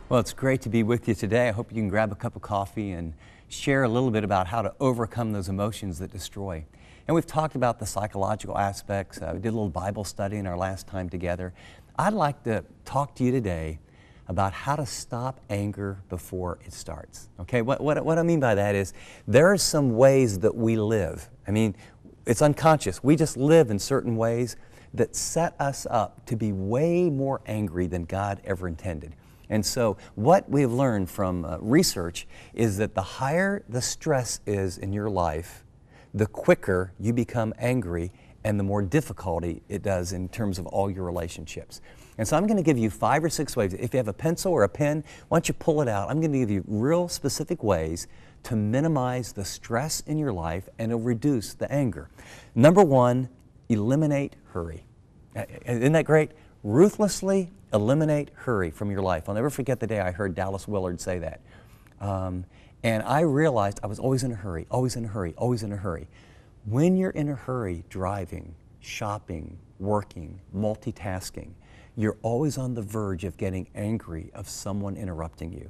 Well, it's great to be with you today. I hope you can grab a cup of coffee and share a little bit about how to overcome those emotions that destroy. And we've talked about the psychological aspects. We did a little Bible study in our last time together. I'd like to talk to you today about how to stop anger before it starts. Okay, what I mean by that is there are some ways that we live. I mean, it's unconscious. We just live in certain ways that set us up to be way more angry than God ever intended. And so what we've learned from research is that the higher the stress is in your life, the quicker you become angry and the more difficulty it does in terms of all your relationships. And so I'm going to give you 5 or 6 ways. If you have a pencil or a pen, why don't you pull it out? I'm going to give you real specific ways to minimize the stress in your life and to reduce the anger. Number 1, eliminate hurry. Isn't that great? Ruthlessly eliminate hurry from your life. I'll never forget the day I heard Dallas Willard say that. And I realized I was always in a hurry, always in a hurry, always in a hurry. When you're in a hurry, driving, shopping, working, multitasking, you're always on the verge of getting angry of someone interrupting you.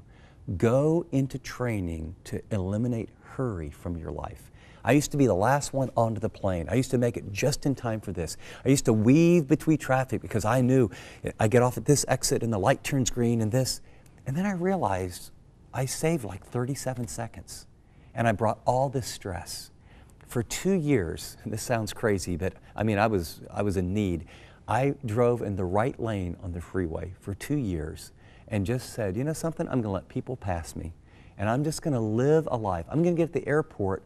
Go into training to eliminate hurry from your life. I used to be the last one onto the plane. I used to make it just in time for this. I used to weave between traffic because I knew I get off at this exit and the light turns green and this. And then I realized I saved like 37 seconds and I brought all this stress. For 2 years, and this sounds crazy, but I mean, I was in need. I drove in the right lane on the freeway for 2 years and just said, you know something, I'm gonna let people pass me and I'm just gonna live a life. I'm gonna get at the airport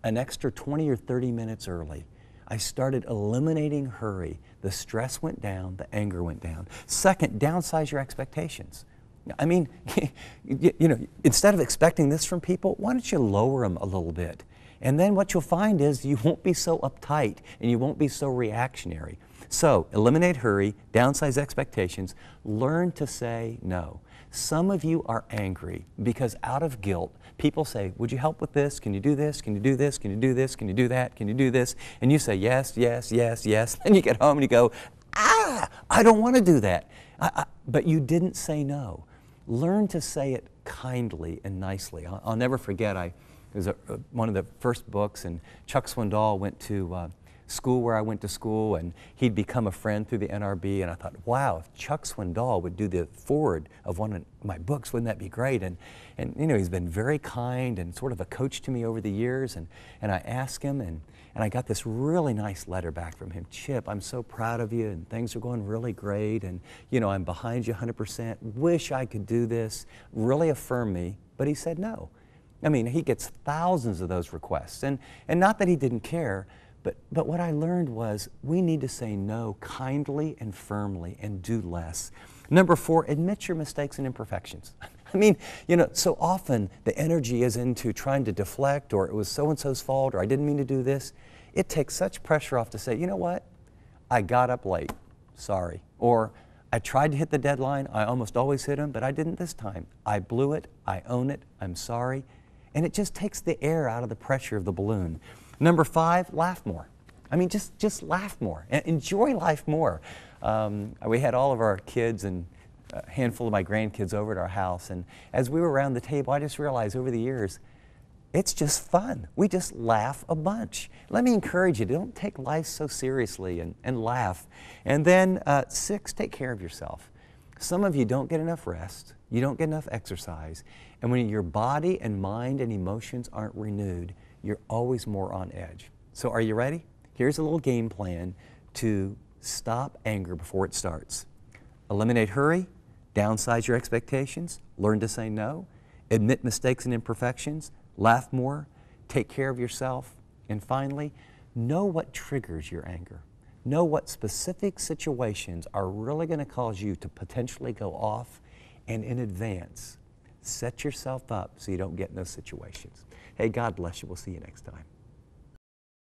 an extra 20 or 30 minutes early. I started eliminating hurry. The stress went down, the anger went down. Second, downsize your expectations. I mean, you know, instead of expecting this from people, why don't you lower them a little bit? And then what you'll find is you won't be so uptight and you won't be so reactionary. So eliminate hurry, downsize expectations, learn to say no. Some of you are angry because out of guilt, people say, would you help with this? Can you do this? Can you do this? Can you do this? Can you do that? Can you do this? And you say yes, yes, yes, yes. Then you get home and you go, I don't want to do that. But you didn't say no. Learn to say it kindly and nicely. I'll never forget, it was one of the first books, and Chuck Swindoll went to school where I went to school, and he'd become a friend through the NRB, and I thought, wow, if Chuck Swindoll would do the foreword of one of my books, wouldn't that be great? And you know, he's been very kind and sort of a coach to me over the years, and I asked him, and I got this really nice letter back from him. Chip, I'm so proud of you, and things are going really great, and you know, I'm behind you 100%, wish I could do this, really affirm me, but he said no. I mean, he gets thousands of those requests, and not that he didn't care, but what I learned was we need to say no kindly and firmly and do less. Number 4, admit your mistakes and imperfections. I mean, you know, so often the energy is into trying to deflect, or it was so-and-so's fault, or I didn't mean to do this. It takes such pressure off to say, you know what, I got up late, sorry. Or I tried to hit the deadline, I almost always hit them, but I didn't this time. I blew it, I own it, I'm sorry. And it just takes the air out of the pressure of the balloon. Number 5, laugh more. I mean, just laugh more and enjoy life more. We had all of our kids and a handful of my grandkids over at our house, and as we were around the table, I just realized over the years, it's just fun. We just laugh a bunch. Let me encourage you, don't take life so seriously and laugh. And then 6, take care of yourself. Some of you don't get enough rest, you don't get enough exercise, and when your body and mind and emotions aren't renewed, you're always more on edge. So are you ready? Here's a little game plan to stop anger before it starts. Eliminate hurry, downsize your expectations, learn to say no, admit mistakes and imperfections, laugh more, take care of yourself, and finally, know what triggers your anger. Know what specific situations are really going to cause you to potentially go off, and in advance, set yourself up so you don't get in those situations. Hey, God bless you. We'll see you next time.